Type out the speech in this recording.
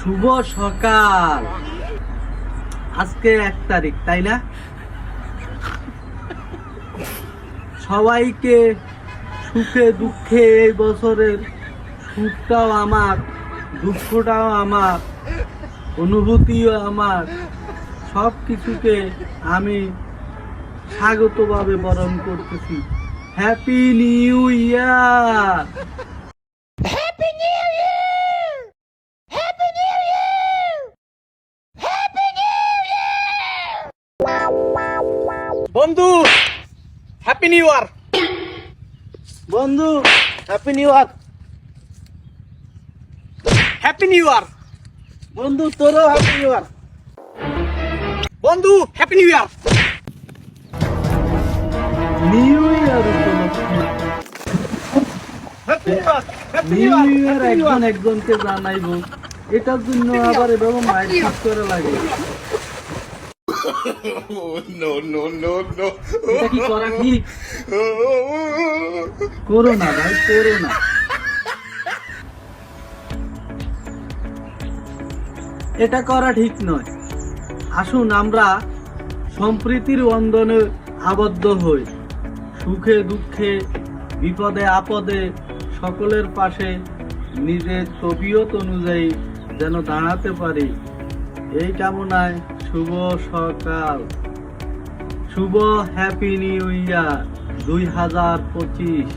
শুভ সকাল। আজকে 1 তারিখ, তাই না? সবাইকে সুখে দুঃখে এই বছরের সুখটাও আমার, দুঃখটাও আমার, অনুভূতিও আমার, সব কিছুকে আমি স্বাগতভাবে বরণ করতেছি। Happy new year. বন্ধু হ্যাপি নিউ ইয়ার। বন্ধু happy new year. Happy new year. বন্ধু তোরও হ্যাপি নিউ ইয়ার। বন্ধু happy new year. New year উপলক্ষে নিউ ইয়ার একজনকে জানাইবো, এটার জন্য আবার এভাবে মাইক ঠিক করে লাগে। এটা কি করা ঠিক? করো না ভাই, করো না। এটা করা ঠিক নয়। আসুন আমরা সম্প্রীতির বন্ধনে আবদ্ধ হই, সুখে দুঃখে বিপদে আপদে সকলের পাশে নিজের তবিয়ত অনুযায়ী যেন দাঁড়াতে পারি, এই কামনায় শুভ সকাল, শুভ হ্যাপি নিউ ইয়ার 2025।